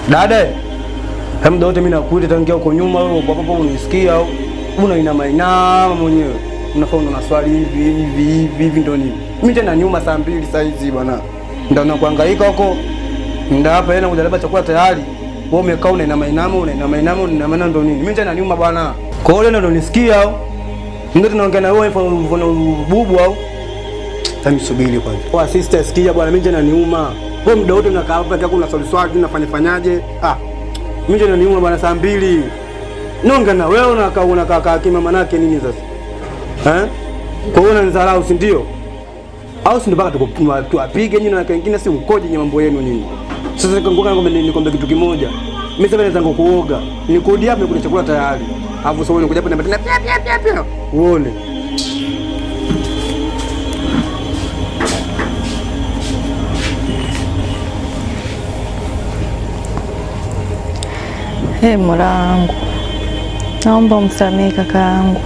Dada, hamda wote mimi nakuita tangia huko nyuma wewe hapo unisikia au unainama mwenyewe. Unafanya na swali hivi ndio nini? Mimi tena nyuma saa 2 saa hizi bwana. Ndio nakuhangaika huko. Ndio hapa yeye anakuja chakula tayari. Wewe umekaa unainama ndio nini? Mimi tena nyuma bwana. Kwa hiyo ndio unisikia au? Ndio tunaongea na wewe bubu au? Tami subiri kwanza. Kwa sister sikia bwana mimi tena niuma. Wewe muda wote unakaa hapa kaka una swali unafanyaje? Mimi tena niuma bwana saa 2. Nonga na wewe unakaa kima manake nini sasa? Kwa hiyo unanidharau si ndio? Au si ndio mpaka tuapige nyinyi na wengine si mkoje nyinyi mambo yenu nini? Sasa kangoka nikombe kitu kimoja. Mimi sasa nataka kuoga. Nikuodia hapo kuna chakula tayari. Alafu sasa unakuja hapa na pia. Uone. Mola wangu, naomba umsamehe kaka yangu,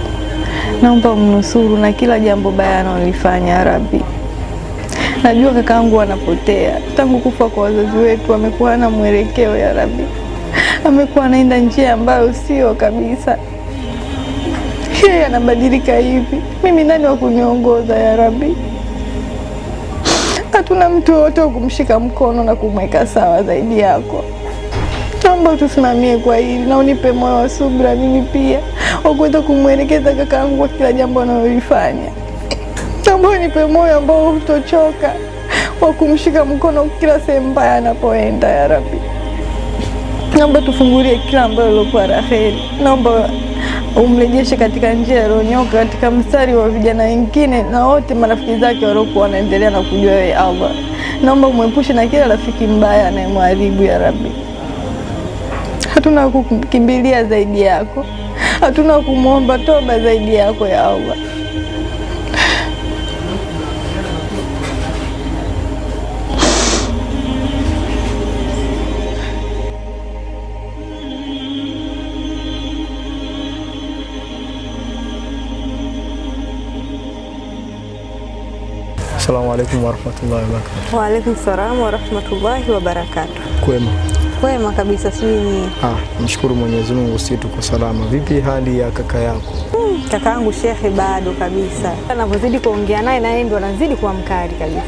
naomba umnusuru na kila jambo baya analolifanya ya Rabbi. Najua kaka yangu anapotea tangu kufa kwa wazazi wetu, amekuwa hana mwelekeo ya Rabbi, amekuwa anaenda njia ambayo sio kabisa. Yeye anabadilika hivi, mimi nani wa kuniongoza ya Rabbi? Hatuna mtu wote wa kumshika mkono na kumweka sawa zaidi yako. Naomba utusimamie kwa hili na unipe moyo wa subira mimi pia wa kuweza kumwelekeza kaka yangu kwa kila jambo analolifanya. Naomba unipe moyo ambao hutochoka wa kumshika mkono kila sehemu mbaya anapoenda ya Rabbi. Naomba tufungulie kila ambalo lilokuwa la kheri. Naomba umrejeshe katika njia iliyonyoka, katika mstari wa vijana wengine na wote marafiki zake waliokuwa wanaendelea na kujua wewe Allah. Naomba umwepushe na kila rafiki mbaya anayemharibu ya Rabbi. Hatuna kukimbilia zaidi yako, hatuna kumwomba toba zaidi yako ya Allah. Assalamu alaikum warahmatullahi wabarakatuh. Wa alaikum salam warahmatullahi wabarakatuh. Kwema? Kwema kabisa, sijui. Mshukuru Mwenyezi Mungu sisi tuko salama. Vipi hali ya kaka yako? Kaka yangu Sheikh bado kabisa. Anapozidi kuongea naye na yeye ndo anazidi kuwa mkali kabisa.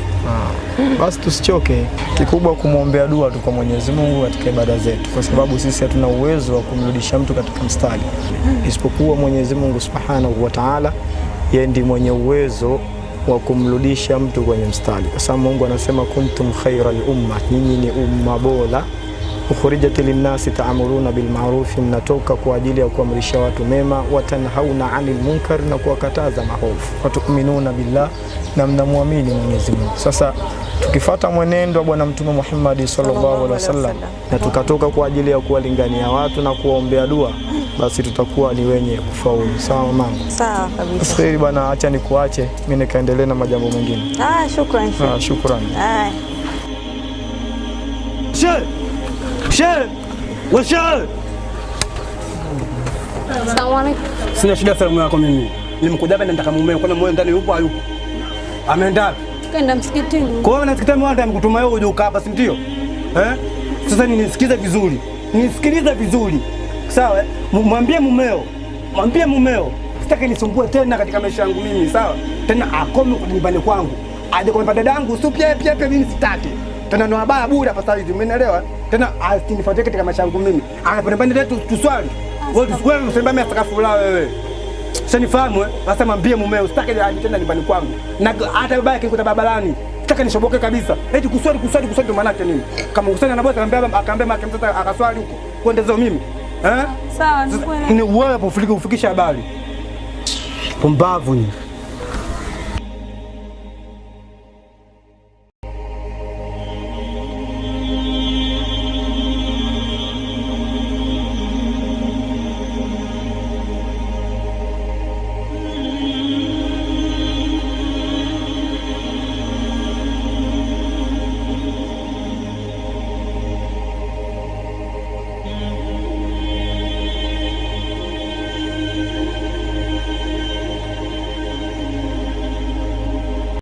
Basi tusichoke. Kikubwa kumwombea dua tu kwa Mwenyezi Mungu katika ibada zetu, kwa sababu sisi hatuna uwezo wa kumrudisha mtu katika mstari. Isipokuwa Mwenyezi Mungu Subhanahu wa Ta'ala, yeye ndiye mwenye uwezo wa kumrudisha mtu kwenye mstari. Kwa sababu Mungu anasema kuntum khairal umma, nyinyi ni umma bora, ukhrijat linnasi ta'muruna bil ma'ruf, mnatoka kwa ajili ya kuamrisha watu mema, watanhauna 'anil munkar, na kuwakataza maovu, watu'minuna billah, na mnamwamini Mwenyezi Mungu. Sasa tukifuata mwenendo wa Bwana Mtume Muhammad sallallahu alaihi wasallam na tukatoka kwa ajili ya kuwalingania watu na kuombea dua, basi tutakuwa ni wenye kufaulu. Sawa mama? Sawa kabisa. Sasa bwana, acha nikuache mimi nikaendelee na majambo mengine. Shukrani. Shukrani. Assalamu alaikum. Sina shida salamu yako mimi. Nimekuja hapa nataka mumeo, kwa mume ndani yupo hayupo? Ameenda? Kaenda msikitini. Kwa hiyo nasikita mimi ndio mkutuma wewe uje ukaa hapa, si ndio? Sasa nisikize vizuri. Nisikilize vizuri. Sawa? Mwambie mumeo. Sitaki nisumbue tena katika maisha yangu mimi, sawa? Tena akome kwa nyumbani kwangu. Aje kwa dada yangu, sio pia mimi sitaki. Tena ndo habari bure hapa sasa hivi, umeelewa? Tena asinifuatie katika maisha yangu mimi. Anapenda letu tuswali. Wewe usikwenda msema mimi atakafula wewe. Sasa nifahamu sasa mwambie mumeo sitaki aje tena nyumbani kwangu. Na hata baba yake kuta babalani. Sitaki nishoboke kabisa. Eti kuswali ndo maana yake nini? Kama kusanya na bosi akaambia mke mtoto akaswali huko. Kuendeleza mimi. Sawa, ni wewe ufikisha habari. Pumbavu ni.